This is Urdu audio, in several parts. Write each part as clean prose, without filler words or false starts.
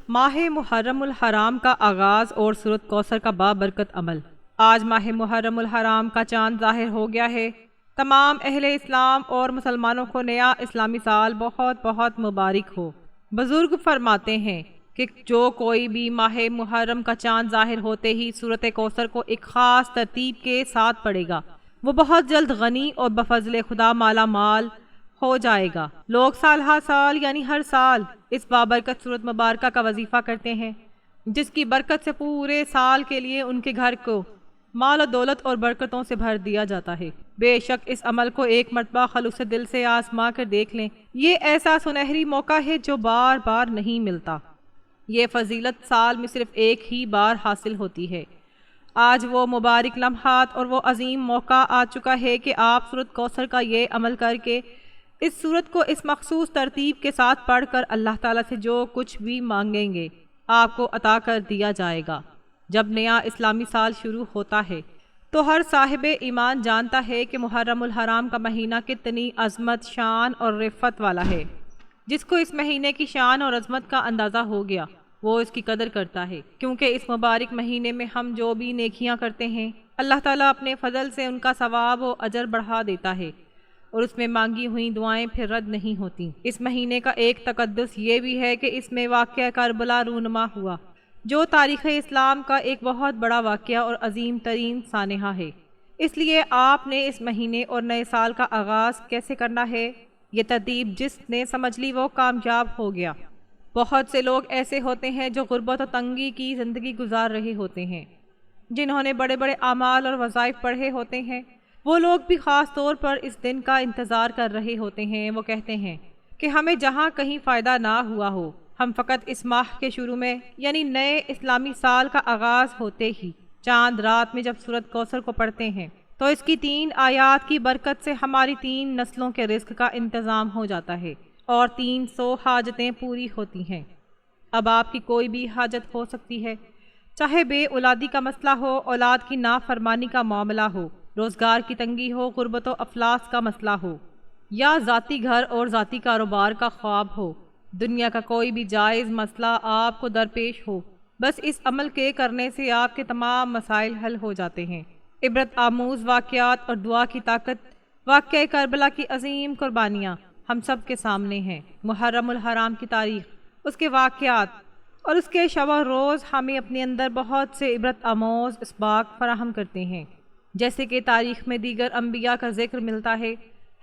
ماہ محرم الحرام کا آغاز اور سورۃ کوثر کا بابرکت عمل۔ آج ماہ محرم الحرام کا چاند ظاہر ہو گیا ہے۔ تمام اہل اسلام اور مسلمانوں کو نیا اسلامی سال بہت بہت مبارک ہو۔ بزرگ فرماتے ہیں کہ جو کوئی بھی ماہ محرم کا چاند ظاہر ہوتے ہی سورۃ کوثر کو ایک خاص ترتیب کے ساتھ پڑھے گا، وہ بہت جلد غنی اور بفضل خدا مالا مال ہو جائے گا۔ لوگ سال ہر سال یعنی ہر سال اس بابرکت سورت مبارکہ کا وظیفہ کرتے ہیں، جس کی برکت سے پورے سال کے لیے ان کے گھر کو مال و دولت اور برکتوں سے بھر دیا جاتا ہے۔ بے شک اس عمل کو ایک مرتبہ خلوص دل سے آزما کر دیکھ لیں، یہ ایسا سنہری موقع ہے جو بار بار نہیں ملتا۔ یہ فضیلت سال میں صرف ایک ہی بار حاصل ہوتی ہے۔ آج وہ مبارک لمحات اور وہ عظیم موقع آ چکا ہے کہ آپ سورۃ کوثر کا یہ عمل کر کے اس سورت کو اس مخصوص ترتیب کے ساتھ پڑھ کر اللہ تعالیٰ سے جو کچھ بھی مانگیں گے آپ کو عطا کر دیا جائے گا۔ جب نیا اسلامی سال شروع ہوتا ہے تو ہر صاحب ایمان جانتا ہے کہ محرم الحرام کا مہینہ کتنی عظمت، شان اور رفعت والا ہے۔ جس کو اس مہینے کی شان اور عظمت کا اندازہ ہو گیا وہ اس کی قدر کرتا ہے، کیونکہ اس مبارک مہینے میں ہم جو بھی نیکیاں کرتے ہیں اللہ تعالیٰ اپنے فضل سے ان کا ثواب و اجر بڑھا دیتا ہے، اور اس میں مانگی ہوئی دعائیں پھر رد نہیں ہوتی۔ اس مہینے کا ایک تقدس یہ بھی ہے کہ اس میں واقعہ کربلا رونما ہوا، جو تاریخ اسلام کا ایک بہت بڑا واقعہ اور عظیم ترین سانحہ ہے۔ اس لیے آپ نے اس مہینے اور نئے سال کا آغاز کیسے کرنا ہے، یہ ترتیب جس نے سمجھ لی وہ کامیاب ہو گیا۔ بہت سے لوگ ایسے ہوتے ہیں جو غربت و تنگی کی زندگی گزار رہے ہوتے ہیں، جنہوں نے بڑے بڑے اعمال اور وظائف پڑھے ہوتے ہیں، وہ لوگ بھی خاص طور پر اس دن کا انتظار کر رہے ہوتے ہیں۔ وہ کہتے ہیں کہ ہمیں جہاں کہیں فائدہ نہ ہوا ہو، ہم فقط اس ماہ کے شروع میں یعنی نئے اسلامی سال کا آغاز ہوتے ہی چاند رات میں جب سورۃ کوثر کو پڑھتے ہیں تو اس کی 3 آیات کی برکت سے ہماری 3 نسلوں کے رزق کا انتظام ہو جاتا ہے اور 300 حاجتیں پوری ہوتی ہیں۔ اب آپ کی کوئی بھی حاجت ہو سکتی ہے، چاہے بے اولادی کا مسئلہ ہو، اولاد کی نافرمانی کا معاملہ ہو، روزگار کی تنگی ہو، غربت و افلاس کا مسئلہ ہو، یا ذاتی گھر اور ذاتی کاروبار کا خواب ہو، دنیا کا کوئی بھی جائز مسئلہ آپ کو درپیش ہو، بس اس عمل کے کرنے سے آپ کے تمام مسائل حل ہو جاتے ہیں۔ عبرت آموز واقعات اور دعا کی طاقت، واقعہ کربلا کی عظیم قربانیاں ہم سب کے سامنے ہیں۔ محرم الحرام کی تاریخ، اس کے واقعات اور اس کے شب و روز ہمیں اپنے اندر بہت سے عبرت آموز اسباق فراہم کرتے ہیں۔ جیسے کہ تاریخ میں دیگر انبیاء کا ذکر ملتا ہے،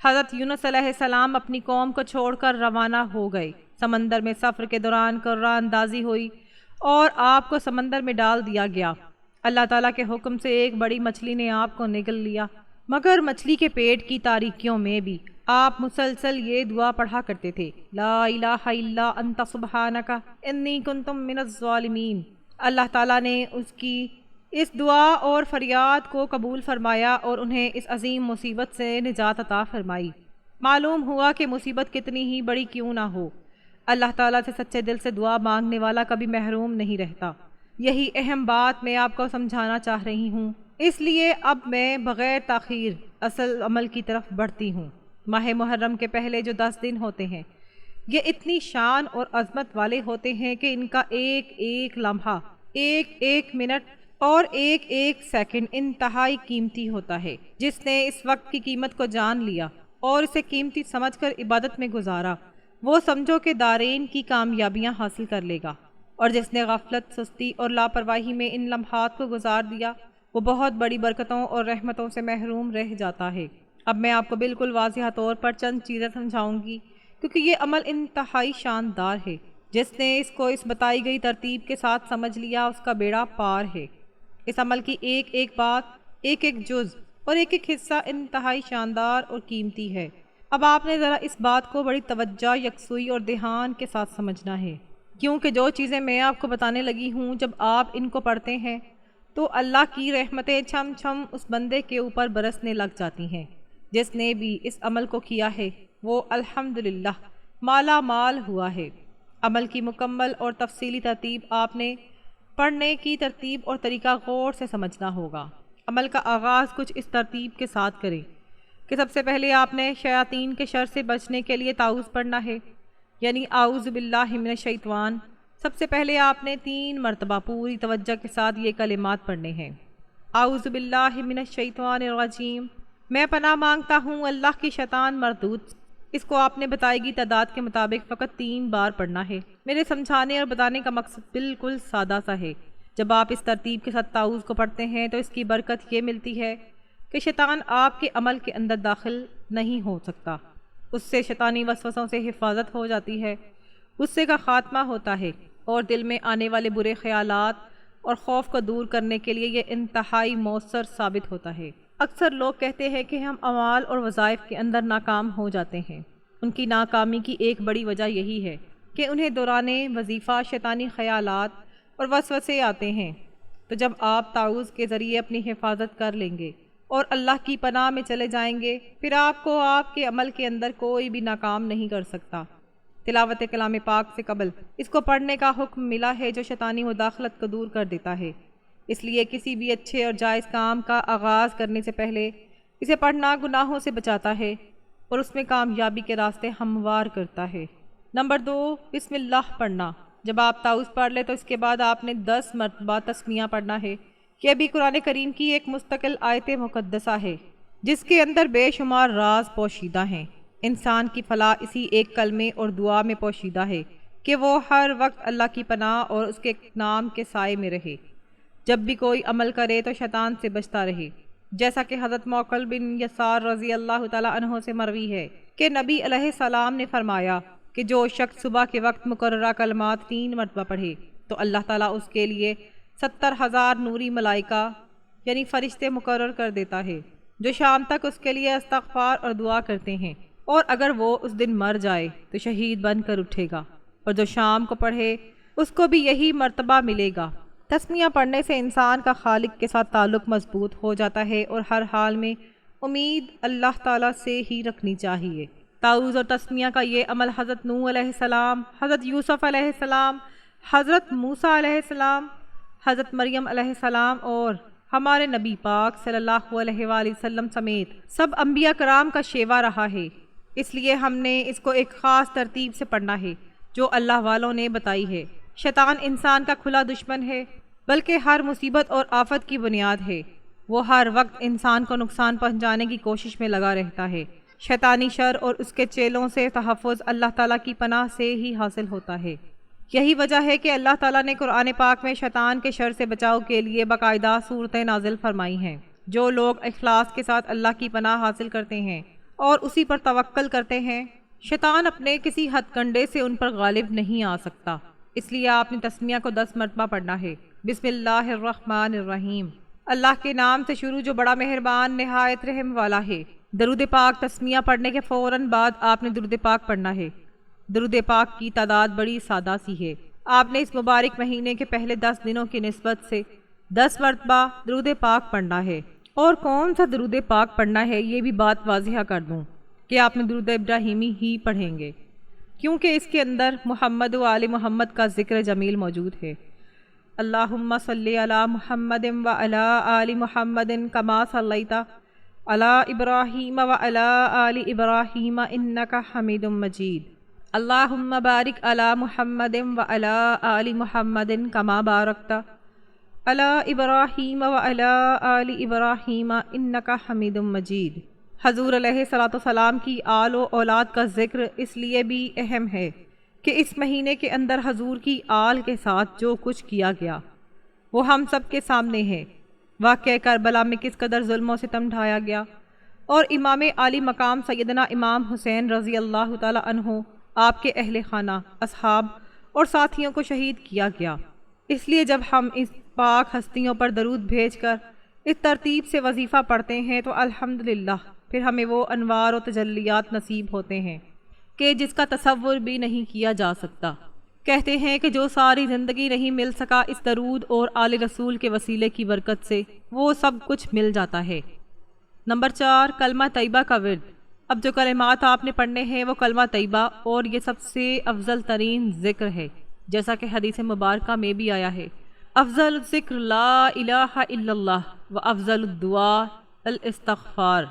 حضرت یونس علیہ السلام اپنی قوم کو چھوڑ کر روانہ ہو گئے، سمندر میں سفر کے دوران قرہ اندازی ہوئی اور آپ کو سمندر میں ڈال دیا گیا۔ اللہ تعالیٰ کے حکم سے ایک بڑی مچھلی نے آپ کو نگل لیا، مگر مچھلی کے پیٹ کی تاریکیوں میں بھی آپ مسلسل یہ دعا پڑھا کرتے تھے، لا الہ الا انت سبحانک انی کنت من الظالمین۔ اللہ تعالیٰ نے اس کی اس دعا اور فریاد کو قبول فرمایا اور انہیں اس عظیم مصیبت سے نجات عطا فرمائی۔ معلوم ہوا کہ مصیبت کتنی ہی بڑی کیوں نہ ہو، اللہ تعالیٰ سے سچے دل سے دعا مانگنے والا کبھی محروم نہیں رہتا۔ یہی اہم بات میں آپ کو سمجھانا چاہ رہی ہوں، اس لیے اب میں بغیر تاخیر اصل عمل کی طرف بڑھتی ہوں۔ ماہ محرم کے پہلے جو 10 دن ہوتے ہیں یہ اتنی شان اور عظمت والے ہوتے ہیں کہ ان کا ایک ایک لمحہ، ایک ایک منٹ اور ایک ایک سیکنڈ انتہائی قیمتی ہوتا ہے۔ جس نے اس وقت کی قیمت کو جان لیا اور اسے قیمتی سمجھ کر عبادت میں گزارا، وہ سمجھو کہ دارین کی کامیابیاں حاصل کر لے گا، اور جس نے غفلت، سستی اور لاپرواہی میں ان لمحات کو گزار دیا وہ بہت بڑی برکتوں اور رحمتوں سے محروم رہ جاتا ہے۔ اب میں آپ کو بالکل واضح طور پر چند چیزیں سمجھاؤں گی، کیونکہ یہ عمل انتہائی شاندار ہے۔ جس نے اس کو اس بتائی گئی ترتیب کے ساتھ سمجھ لیا اس کا بیڑا پار ہے۔ اس عمل کی ایک ایک بات، ایک ایک جز اور ایک ایک حصہ انتہائی شاندار اور قیمتی ہے۔ اب آپ نے ذرا اس بات کو بڑی توجہ، یکسوئی اور دھیان کے ساتھ سمجھنا ہے، کیونکہ جو چیزیں میں آپ کو بتانے لگی ہوں جب آپ ان کو پڑھتے ہیں تو اللہ کی رحمتیں چھم چھم اس بندے کے اوپر برسنے لگ جاتی ہیں۔ جس نے بھی اس عمل کو کیا ہے وہ الحمدللہ مالا مال ہوا ہے۔ عمل کی مکمل اور تفصیلی ترتیب آپ نے پڑھنے کی ترتیب اور طریقہ غور سے سمجھنا ہوگا۔ عمل کا آغاز کچھ اس ترتیب کے ساتھ کریں کہ سب سے پہلے آپ نے شیاطین کے شر سے بچنے کے لیے تعوذ پڑھنا ہے، یعنی اعوذ باللہ من الشیطان۔ سب سے پہلے آپ نے 3 مرتبہ پوری توجہ کے ساتھ یہ کلمات پڑھنے ہیں۔ اعوذ باللہ من الشیطان الرجیم، میں پناہ مانگتا ہوں اللہ کی شیطان مردود سے۔ اس کو آپ نے بتائی گئی تعداد کے مطابق فقط 3 بار پڑھنا ہے۔ میرے سمجھانے اور بتانے کا مقصد بالکل سادہ سا ہے۔ جب آپ اس ترتیب کے ساتھ تعوذ کو پڑھتے ہیں تو اس کی برکت یہ ملتی ہے کہ شیطان آپ کے عمل کے اندر داخل نہیں ہو سکتا، اس سے شیطانی وسوسوں سے حفاظت ہو جاتی ہے، غصے کا خاتمہ ہوتا ہے اور دل میں آنے والے برے خیالات اور خوف کو دور کرنے کے لیے یہ انتہائی مؤثر ثابت ہوتا ہے۔ اکثر لوگ کہتے ہیں کہ ہم اعمال اور وظائف کے اندر ناکام ہو جاتے ہیں۔ ان کی ناکامی کی ایک بڑی وجہ یہی ہے کہ انہیں دوران وظیفہ شیطانی خیالات اور وسوسے آتے ہیں۔ تو جب آپ تعوذ کے ذریعے اپنی حفاظت کر لیں گے اور اللہ کی پناہ میں چلے جائیں گے، پھر آپ کو آپ کے عمل کے اندر کوئی بھی ناکام نہیں کر سکتا۔ تلاوت کلام پاک سے قبل اس کو پڑھنے کا حکم ملا ہے جو شیطانی مداخلت کو دور کر دیتا ہے۔ اس لیے کسی بھی اچھے اور جائز کام کا آغاز کرنے سے پہلے اسے پڑھنا گناہوں سے بچاتا ہے اور اس میں کامیابی کے راستے ہموار کرتا ہے۔ نمبر 2، بسم اللہ پڑھنا۔ جب آپ تعوذ پڑھ لیں تو اس کے بعد آپ نے 10 مرتبہ تسمیہ پڑھنا ہے۔ یہ بھی قرآن کریم کی ایک مستقل آیت مقدسہ ہے جس کے اندر بے شمار راز پوشیدہ ہیں۔ انسان کی فلاح اسی ایک کلمے اور دعا میں پوشیدہ ہے کہ وہ ہر وقت اللہ کی پناہ اور اس کے نام کے سائے میں رہے۔ جب بھی کوئی عمل کرے تو شیطان سے بچتا رہے، جیسا کہ حضرت موقل بن یسار رضی اللہ تعالیٰ عنہ سے مروی ہے کہ نبی علیہ السلام نے فرمایا کہ جو شخص صبح کے وقت مقررہ کلمات 3 مرتبہ پڑھے تو اللہ تعالیٰ اس کے لیے 70,000 نوری ملائکہ یعنی فرشتے مقرر کر دیتا ہے جو شام تک اس کے لیے استغفار اور دعا کرتے ہیں، اور اگر وہ اس دن مر جائے تو شہید بن کر اٹھے گا، اور جو شام کو پڑھے اس کو بھی یہی مرتبہ ملے گا۔ تسمیہ پڑھنے سے انسان کا خالق کے ساتھ تعلق مضبوط ہو جاتا ہے اور ہر حال میں امید اللہ تعالیٰ سے ہی رکھنی چاہیے۔ تعوذ اور تسمیہ کا یہ عمل حضرت نوح علیہ السلام، حضرت یوسف علیہ السلام، حضرت موسیٰ علیہ السلام، حضرت مریم علیہ السلام اور ہمارے نبی پاک صلی اللہ علیہ وآلہ وسلم سمیت سب انبیاء کرام کا شیوا رہا ہے۔ اس لیے ہم نے اس کو ایک خاص ترتیب سے پڑھنا ہے جو اللہ والوں نے بتائی ہے۔ شیطان انسان کا کھلا دشمن ہے، بلکہ ہر مصیبت اور آفت کی بنیاد ہے۔ وہ ہر وقت انسان کو نقصان پہنچانے کی کوشش میں لگا رہتا ہے۔ شیطانی شر اور اس کے چیلوں سے تحفظ اللہ تعالیٰ کی پناہ سے ہی حاصل ہوتا ہے۔ یہی وجہ ہے کہ اللہ تعالیٰ نے قرآن پاک میں شیطان کے شر سے بچاؤ کے لیے باقاعدہ صورتیں نازل فرمائی ہیں۔ جو لوگ اخلاص کے ساتھ اللہ کی پناہ حاصل کرتے ہیں اور اسی پر توکل کرتے ہیں، شیطان اپنے کسی ہتھ کنڈے سے ان پر غالب نہیں آ سکتا۔ اس لیے آپ نے تسمیہ کو 10 مرتبہ پڑھنا ہے۔ بسم اللہ الرحمن الرحیم، اللہ کے نام سے شروع جو بڑا مہربان نہایت رحم والا ہے۔ درود پاک تسمیہ پڑھنے کے فوراً بعد آپ نے درود پاک پڑھنا ہے۔ درود پاک کی تعداد بڑی سادہ سی ہے۔ آپ نے اس مبارک مہینے کے پہلے 10 دنوں کی نسبت سے 10 مرتبہ درود پاک پڑھنا ہے۔ اور کون سا درود پاک پڑھنا ہے یہ بھی بات واضح کر دوں کہ آپ نے درود ابراہیمی ہی پڑھیں گے، کیونکہ اس کے اندر محمد و آل محمد کا ذکر جمیل موجود ہے۔ اللہم صلی علی محمد و علی آل محمد کما صلیت علی ابراہیم و علی آل ابراہیم انک حمید مجید۔ اللہم بارک علی محمد و علی آل محمد کما بارکت علی ابراہیم و علی آل ابراہیم انک حمید مجید۔ حضور علیہ الصلوۃ والسلام کی آل و اولاد کا ذکر اس لیے بھی اہم ہے کہ اس مہینے کے اندر حضور کی آل کے ساتھ جو کچھ کیا گیا وہ ہم سب کے سامنے ہے۔ واقعہ کربلا میں کس قدر ظلم و ستم ڈھایا گیا اور امام عالی مقام سیدنا امام حسین رضی اللہ تعالی عنہ، آپ کے اہل خانہ، اصحاب اور ساتھیوں کو شہید کیا گیا۔ اس لیے جب ہم اس پاک ہستیوں پر درود بھیج کر اس ترتیب سے وظیفہ پڑھتے ہیں تو الحمدللہ پھر ہمیں وہ انوار و تجلیات نصیب ہوتے ہیں کہ جس کا تصور بھی نہیں کیا جا سکتا۔ کہتے ہیں کہ جو ساری زندگی نہیں مل سکا اس درود اور آل رسول کے وسیلے کی برکت سے وہ سب کچھ مل جاتا ہے۔ نمبر 4، کلمہ طیبہ کا ورد۔ اب جو کلمات آپ نے پڑھنے ہیں وہ کلمہ طیبہ اور یہ سب سے افضل ترین ذکر ہے، جیسا کہ حدیث مبارکہ میں بھی آیا ہے، افضل الذکر لا الہ الا اللہ و افضل الدعاء الاستغفار،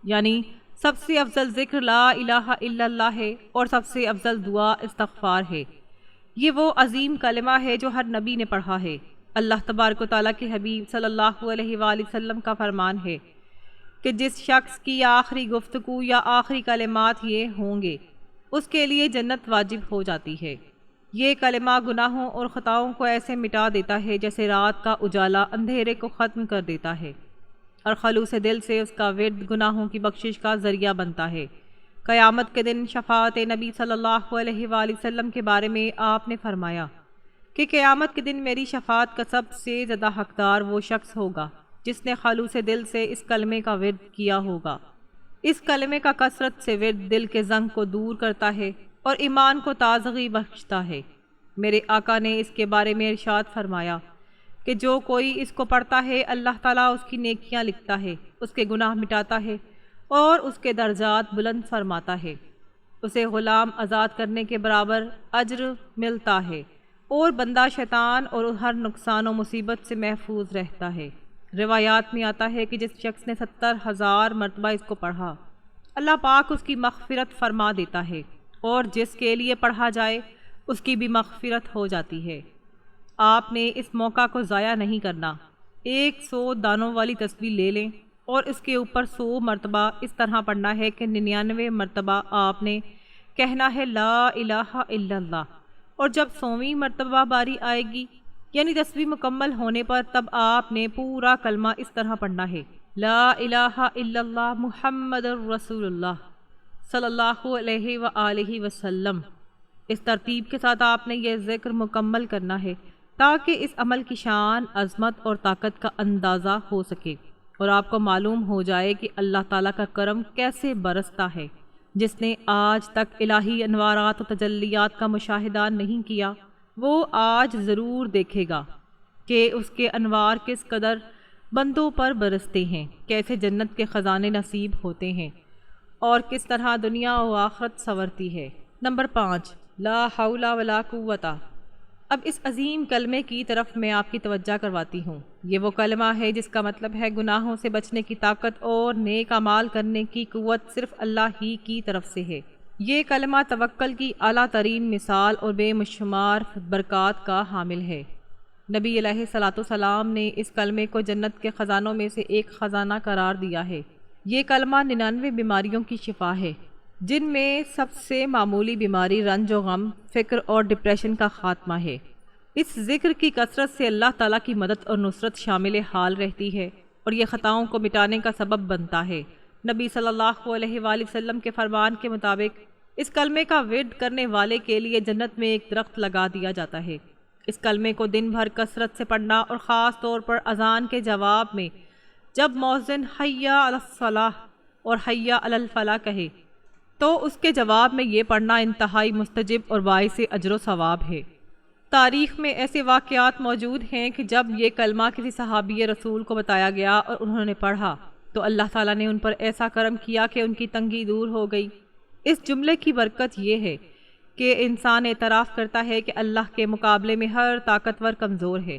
یعنی سب سے افضل ذکر لا الہ الا اللہ ہے اور سب سے افضل دعا استغفار ہے۔ یہ وہ عظیم کلمہ ہے جو ہر نبی نے پڑھا ہے۔ اللہ تبارک و تعالیٰ کے حبیب صلی اللہ علیہ وآلہ وسلم کا فرمان ہے کہ جس شخص کی آخری گفتگو یا آخری کلمات یہ ہوں گے اس کے لیے جنت واجب ہو جاتی ہے۔ یہ کلمہ گناہوں اور خطاؤں کو ایسے مٹا دیتا ہے جیسے رات کا اجالا اندھیرے کو ختم کر دیتا ہے، اور خلوص دل سے اس کا ورد گناہوں کی بخشش کا ذریعہ بنتا ہے۔ قیامت کے دن شفاعت نبی صلی اللہ علیہ وآلہ وسلم کے بارے میں آپ نے فرمایا کہ قیامت کے دن میری شفاعت کا سب سے زیادہ حقدار وہ شخص ہوگا جس نے خلوص دل سے اس کلمے کا ورد کیا ہوگا۔ اس کلمے کا کثرت سے ورد دل کے زنگ کو دور کرتا ہے اور ایمان کو تازگی بخشتا ہے۔ میرے آقا نے اس کے بارے میں ارشاد فرمایا کہ جو کوئی اس کو پڑھتا ہے اللہ تعالیٰ اس کی نیکیاں لکھتا ہے، اس کے گناہ مٹاتا ہے اور اس کے درجات بلند فرماتا ہے، اسے غلام آزاد کرنے کے برابر اجر ملتا ہے، اور بندہ شیطان اور ہر نقصان و مصیبت سے محفوظ رہتا ہے۔ روایات میں آتا ہے کہ جس شخص نے 70,000 مرتبہ اس کو پڑھا اللہ پاک اس کی مغفرت فرما دیتا ہے، اور جس کے لیے پڑھا جائے اس کی بھی مغفرت ہو جاتی ہے۔ آپ نے اس موقع کو ضائع نہیں کرنا۔ 100 دانوں والی تسبیح لے لیں اور اس کے اوپر 100 مرتبہ اس طرح پڑھنا ہے کہ 99 مرتبہ آپ نے کہنا ہے لا الہ الا اللہ، اور جب 100ویں مرتبہ باری آئے گی یعنی تسبیح مکمل ہونے پر تب آپ نے پورا کلمہ اس طرح پڑھنا ہے لا الہ الا اللہ محمد الرسول اللہ صلی اللہ علیہ وآلہ وسلم۔ اس ترتیب کے ساتھ آپ نے یہ ذکر مکمل کرنا ہے تاکہ اس عمل کی شان، عظمت اور طاقت کا اندازہ ہو سکے، اور آپ کو معلوم ہو جائے کہ اللہ تعالیٰ کا کرم کیسے برستا ہے۔ جس نے آج تک الہی انوارات و تجلیات کا مشاہدہ نہیں کیا وہ آج ضرور دیکھے گا کہ اس کے انوار کس قدر بندوں پر برستے ہیں، کیسے جنت کے خزانے نصیب ہوتے ہیں، اور کس طرح دنیا و آخرت سنورتی ہے۔ نمبر 5، لا حول ولا قوت۔ اب اس عظیم کلمے کی طرف میں آپ کی توجہ کرواتی ہوں۔ یہ وہ کلمہ ہے جس کا مطلب ہے گناہوں سے بچنے کی طاقت اور نیک اعمال کرنے کی قوت صرف اللہ ہی کی طرف سے ہے۔ یہ کلمہ توکل کی اعلیٰ ترین مثال اور بے شمار برکات کا حامل ہے۔ نبی علیہ الصلوۃ والسلام نے اس کلمے کو جنت کے خزانوں میں سے ایک خزانہ قرار دیا ہے۔ یہ کلمہ 99 بیماریوں کی شفا ہے، جن میں سب سے معمولی بیماری رنج و غم، فکر اور ڈپریشن کا خاتمہ ہے۔ اس ذکر کی کثرت سے اللہ تعالیٰ کی مدد اور نصرت شامل حال رہتی ہے، اور یہ خطاؤں کو مٹانے کا سبب بنتا ہے۔ نبی صلی اللہ علیہ وآلہ وسلم کے فرمان کے مطابق اس کلمے کا ورد کرنے والے کے لیے جنت میں ایک درخت لگا دیا جاتا ہے۔ اس کلمے کو دن بھر کثرت سے پڑھنا، اور خاص طور پر اذان کے جواب میں جب مؤذن حی علی الصلاۃ اور حی علی الفلاح کہے تو اس کے جواب میں یہ پڑھنا انتہائی مستجب اور باعث اجر و ثواب ہے۔ تاریخ میں ایسے واقعات موجود ہیں کہ جب یہ کلمہ کسی صحابی رسول کو بتایا گیا اور انہوں نے پڑھا تو اللہ تعالیٰ نے ان پر ایسا کرم کیا کہ ان کی تنگی دور ہو گئی۔ اس جملے کی برکت یہ ہے کہ انسان اعتراف کرتا ہے کہ اللہ کے مقابلے میں ہر طاقتور کمزور ہے،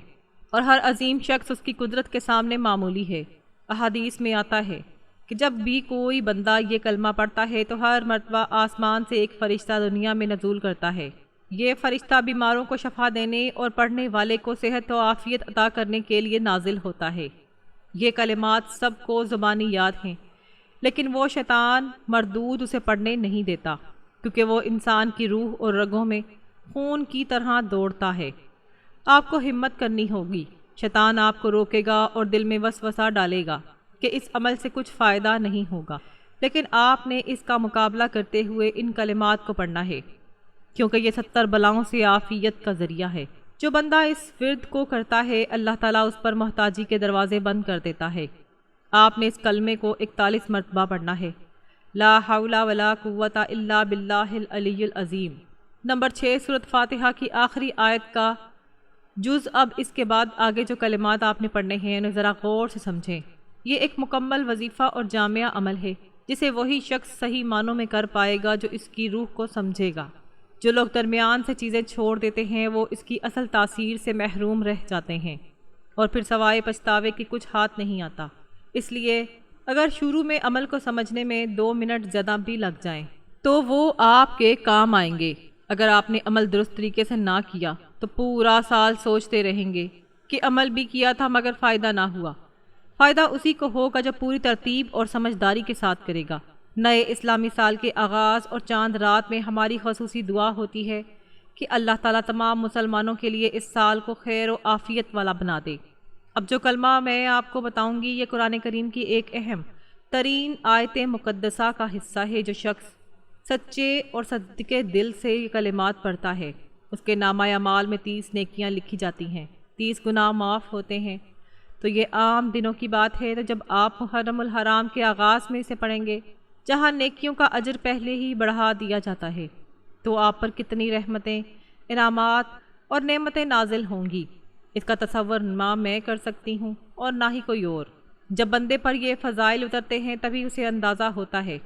اور ہر عظیم شخص اس کی قدرت کے سامنے معمولی ہے۔ احادیث میں آتا ہے کہ جب بھی کوئی بندہ یہ کلمہ پڑھتا ہے تو ہر مرتبہ آسمان سے ایک فرشتہ دنیا میں نزول کرتا ہے۔ یہ فرشتہ بیماروں کو شفا دینے اور پڑھنے والے کو صحت و عافیت عطا کرنے کے لیے نازل ہوتا ہے۔ یہ کلمات سب کو زبانی یاد ہیں، لیکن وہ شیطان مردود اسے پڑھنے نہیں دیتا، کیونکہ وہ انسان کی روح اور رگوں میں خون کی طرح دوڑتا ہے۔ آپ کو ہمت کرنی ہوگی۔ شیطان آپ کو روکے گا اور دل میں وسوسہ ڈالے گا کہ اس عمل سے کچھ فائدہ نہیں ہوگا، لیکن آپ نے اس کا مقابلہ کرتے ہوئے ان کلمات کو پڑھنا ہے، کیونکہ یہ 70 بلاؤں سے عافیت کا ذریعہ ہے۔ جو بندہ اس ورد کو کرتا ہے اللہ تعالیٰ اس پر محتاجی کے دروازے بند کر دیتا ہے۔ آپ نے اس کلمے کو 41 مرتبہ پڑھنا ہے، لا حول ولا قوت الا باللہ العلی العظیم۔ نمبر 6، سورۃ فاتحہ کی آخری آیت کا جز۔ اب اس کے بعد آگے جو کلمات آپ نے پڑھنے ہیں انہیں ذرا غور سے سمجھیں۔ یہ ایک مکمل وظیفہ اور جامع عمل ہے جسے وہی شخص صحیح معنوں میں کر پائے گا جو اس کی روح کو سمجھے گا۔ جو لوگ درمیان سے چیزیں چھوڑ دیتے ہیں وہ اس کی اصل تاثیر سے محروم رہ جاتے ہیں، اور پھر سوائے پچھتاوے کے کچھ ہاتھ نہیں آتا۔ اس لیے اگر شروع میں عمل کو سمجھنے میں 2 منٹ زیادہ بھی لگ جائیں تو وہ آپ کے کام آئیں گے۔ اگر آپ نے عمل درست طریقے سے نہ کیا تو پورا سال سوچتے رہیں گے کہ عمل بھی کیا تھا مگر فائدہ نہ ہوا۔ فائدہ اسی کو ہوگا جو پوری ترتیب اور سمجھداری کے ساتھ کرے گا۔ نئے اسلامی سال کے آغاز اور چاند رات میں ہماری خصوصی دعا ہوتی ہے کہ اللہ تعالیٰ تمام مسلمانوں کے لیے اس سال کو خیر و عافیت والا بنا دے۔ اب جو کلمہ میں آپ کو بتاؤں گی یہ قرآن کریم کی ایک اہم ترین آیت مقدسہ کا حصہ ہے۔ جو شخص سچے اور صدقے دل سے یہ کلمات پڑھتا ہے اس کے نامہ اعمال میں 30 نیکیاں لکھی جاتی ہیں، 30 گناہ معاف ہوتے ہیں۔ تو یہ عام دنوں کی بات ہے، تو جب آپ محرم الحرام کے آغاز میں اسے پڑھیں گے جہاں نیکیوں کا اجر پہلے ہی بڑھا دیا جاتا ہے، تو آپ پر کتنی رحمتیں، انعامات اور نعمتیں نازل ہوں گی، اس کا تصور نہ میں کر سکتی ہوں اور نہ ہی کوئی اور۔ جب بندے پر یہ فضائل اترتے ہیں تبھی اسے اندازہ ہوتا ہے۔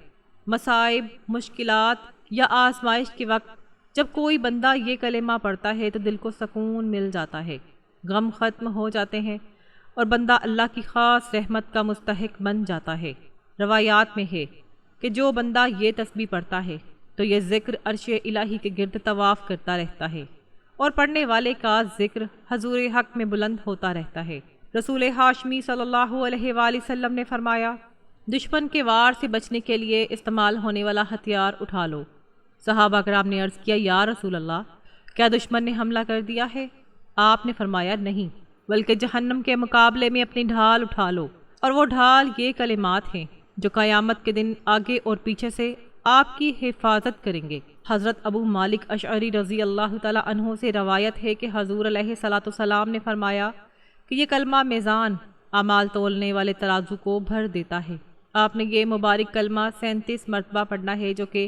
مصائب، مشکلات یا آزمائش کے وقت جب کوئی بندہ یہ کلمہ پڑھتا ہے تو دل کو سکون مل جاتا ہے، غم ختم ہو جاتے ہیں اور بندہ اللہ کی خاص رحمت کا مستحق بن جاتا ہے۔ روایات میں ہے کہ جو بندہ یہ تسبیح پڑھتا ہے تو یہ ذکر عرش الہی کے گرد طواف کرتا رہتا ہے اور پڑھنے والے کا ذکر حضور حق میں بلند ہوتا رہتا ہے۔ رسول ہاشمی صلی اللہ علیہ وآلہ وسلم نے فرمایا، دشمن کے وار سے بچنے کے لیے استعمال ہونے والا ہتھیار اٹھا لو۔ صحابہ کرام نے عرض کیا، یا رسول اللہ، کیا دشمن نے حملہ کر دیا ہے؟ آپ نے فرمایا، نہیں، بلکہ جہنم کے مقابلے میں اپنی ڈھال اٹھا لو، اور وہ ڈھال یہ کلمات ہیں جو قیامت کے دن آگے اور پیچھے سے آپ کی حفاظت کریں گے۔ حضرت ابو مالک اشعری رضی اللہ تعالیٰ عنہ سے روایت ہے کہ حضور علیہ الصلوۃ والسلام نے فرمایا کہ یہ کلمہ میزان، اعمال تولنے والے ترازو کو بھر دیتا ہے۔ آپ نے یہ مبارک کلمہ 37 مرتبہ پڑھنا ہے، جو کہ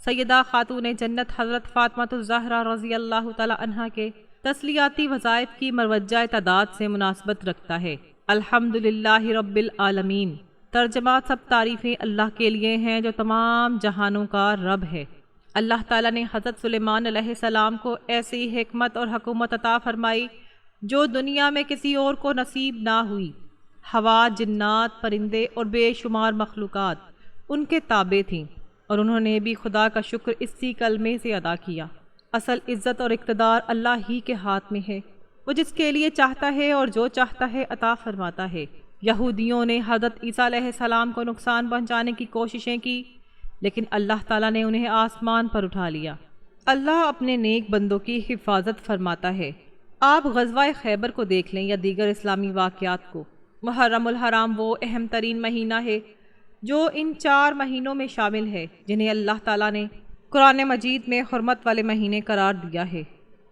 سیدہ خاتون جنت حضرت فاطمہ الزہرا رضی اللہ تعالیٰ عنہا کے تسلیاتی وظائف کی مروجہ تعداد سے مناسبت رکھتا ہے۔ الحمدللہ رب العالمین، ترجمہ سب تعریفیں اللہ کے لیے ہیں جو تمام جہانوں کا رب ہے۔ اللہ تعالیٰ نے حضرت سلیمان علیہ السلام کو ایسی حکمت اور حکومت عطا فرمائی جو دنیا میں کسی اور کو نصیب نہ ہوئی۔ ہوا، جنات، پرندے اور بے شمار مخلوقات ان کے تابع تھیں، اور انہوں نے بھی خدا کا شکر اسی کلمے سے ادا کیا۔ اصل عزت اور اقتدار اللہ ہی کے ہاتھ میں ہے، وہ جس کے لیے چاہتا ہے اور جو چاہتا ہے عطا فرماتا ہے۔ یہودیوں نے حضرت عیسیٰ علیہ السلام کو نقصان پہنچانے کی کوششیں کی، لیکن اللہ تعالیٰ نے انہیں آسمان پر اٹھا لیا۔ اللہ اپنے نیک بندوں کی حفاظت فرماتا ہے۔ آپ غزوہ خیبر کو دیکھ لیں یا دیگر اسلامی واقعات کو۔ محرم الحرام وہ اہم ترین مہینہ ہے جو ان 4 مہینوں میں شامل ہے جنہیں اللہ تعالیٰ نے قرآن مجید میں حرمت والے مہینے قرار دیا ہے۔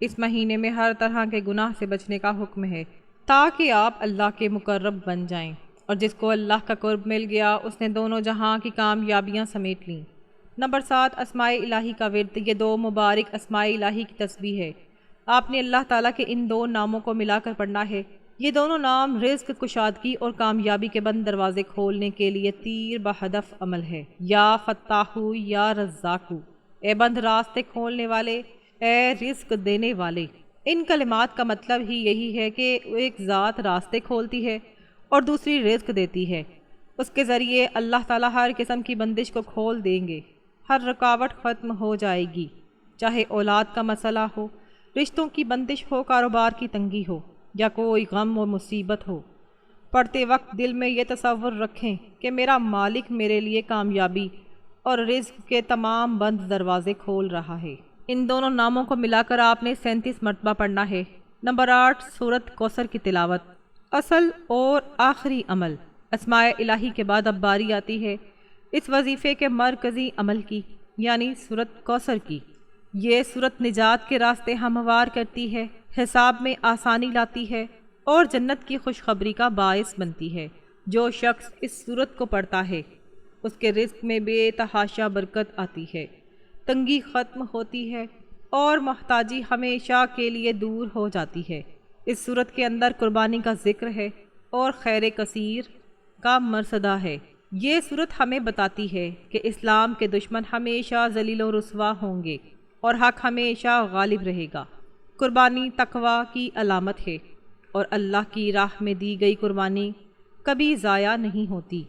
اس مہینے میں ہر طرح کے گناہ سے بچنے کا حکم ہے تاکہ آپ اللہ کے مقرب بن جائیں، اور جس کو اللہ کا قرب مل گیا اس نے دونوں جہاں کی کامیابیاں سمیٹ لیں۔ نمبر 7، اسماء الہی کا ورد۔ یہ 2 مبارک اسماء الہی کی تسبیح ہے۔ آپ نے اللہ تعالیٰ کے ان 2 ناموں کو ملا کر پڑھنا ہے۔ یہ دونوں نام رزق، کشادگی اور کامیابی کے بند دروازے کھولنے کے لیے تیر بہدف عمل ہے۔ یا فتاحو، یا رزاقو، اے بند راستے کھولنے والے، اے رزق دینے والے۔ ان کلمات کا مطلب ہی یہی ہے کہ ایک ذات راستے کھولتی ہے اور دوسری رزق دیتی ہے۔ اس کے ذریعے اللہ تعالیٰ ہر قسم کی بندش کو کھول دیں گے، ہر رکاوٹ ختم ہو جائے گی، چاہے اولاد کا مسئلہ ہو، رشتوں کی بندش ہو، کاروبار کی تنگی ہو، یا کوئی غم و مصیبت ہو۔ پڑھتے وقت دل میں یہ تصور رکھیں کہ میرا مالک میرے لیے کامیابی اور رزق کے تمام بند دروازے کھول رہا ہے۔ ان دونوں ناموں کو ملا کر آپ نے 37 مرتبہ پڑھنا ہے۔ نمبر 8، سورۃ کوثر کی تلاوت۔ اصل اور آخری عمل۔ اسماء الہی کے بعد اب باری آتی ہے اس وظیفے کے مرکزی عمل کی، یعنی سورۃ کوثر کی۔ یہ سورت نجات کے راستے ہموار کرتی ہے، حساب میں آسانی لاتی ہے اور جنت کی خوشخبری کا باعث بنتی ہے۔ جو شخص اس سورت کو پڑھتا ہے اس کے رزق میں بے تحاشا برکت آتی ہے، تنگی ختم ہوتی ہے اور محتاجی ہمیشہ کے لیے دور ہو جاتی ہے۔ اس سورت کے اندر قربانی کا ذکر ہے اور خیر کثیر کا مرصدہ ہے۔ یہ سورت ہمیں بتاتی ہے کہ اسلام کے دشمن ہمیشہ ذلیل و رسوا ہوں گے اور حق ہمیشہ غالب رہے گا۔ قربانی تقویٰ کی علامت ہے، اور اللہ کی راہ میں دی گئی قربانی کبھی ضائع نہیں ہوتی،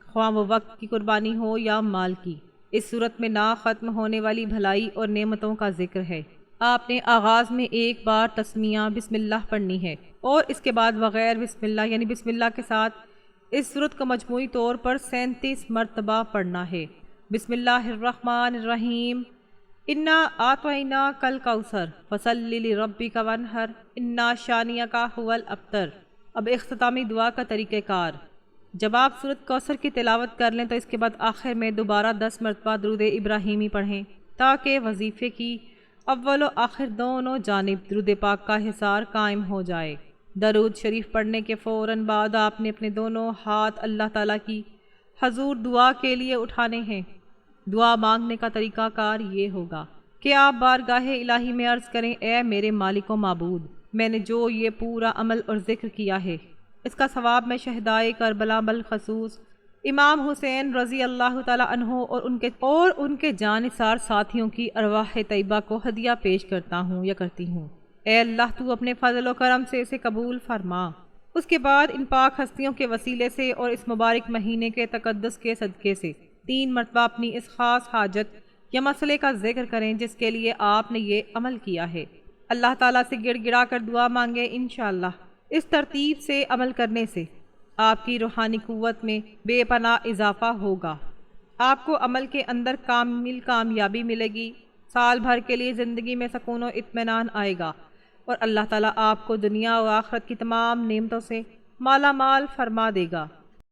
خواہ وہ وقت کی قربانی ہو یا مال کی۔ اس صورت میں نا ختم ہونے والی بھلائی اور نعمتوں کا ذکر ہے۔ آپ نے آغاز میں ایک بار تسمیہ بسم اللہ پڑھنی ہے اور اس کے بعد بغیر بسم اللہ یعنی بسم اللہ کے ساتھ اس صورت کو مجموعی طور پر 37 مرتبہ پڑھنا ہے۔ بسم اللہ الرحمن الرحیم۔ انا آتوینا کل کوثر فصلی لربک وانحر انا شانیک هو الابتر۔ اب اختتامی دعا کا طریقہ کار۔ جب آپ سورۃ کوثر کی تلاوت کر لیں تو اس کے بعد آخر میں دوبارہ 10 مرتبہ درود ابراہیمی پڑھیں تاکہ وظیفے کی اول و آخر دونوں جانب درود پاک کا حصار قائم ہو جائے۔ درود شریف پڑھنے کے فوراً بعد آپ نے اپنے دونوں ہاتھ اللہ تعالیٰ کی حضور دعا کے لیے اٹھانے ہیں۔ دعا مانگنے کا طریقہ کار یہ ہوگا کہ آپ بارگاہ الہی میں عرض کریں، اے میرے مالک و معبود، میں نے جو یہ پورا عمل اور ذکر کیا ہے اس کا ثواب میں شہدائے کربلا بالخصوص امام حسین رضی اللہ تعالیٰ عنہ اور ان کے جانثار ساتھیوں کی ارواح طیبہ کو ہدیہ پیش کرتا ہوں یا کرتی ہوں۔ اے اللہ تو اپنے فضل و کرم سے اسے قبول فرما۔ اس کے بعد ان پاک ہستیوں کے وسیلے سے اور اس مبارک مہینے کے تقدس کے صدقے سے 3 مرتبہ اپنی اس خاص حاجت یا مسئلے کا ذکر کریں جس کے لیے آپ نے یہ عمل کیا ہے۔ اللہ تعالیٰ سے گڑ گڑا کر دعا مانگے۔ انشاءاللہ اس ترتیب سے عمل کرنے سے آپ کی روحانی قوت میں بے پناہ اضافہ ہوگا۔ آپ کو عمل کے اندر کامل کامیابی ملے گی، سال بھر کے لیے زندگی میں سکون و اطمینان آئے گا اور اللہ تعالیٰ آپ کو دنیا و آخرت کی تمام نعمتوں سے مالا مال فرما دے گا۔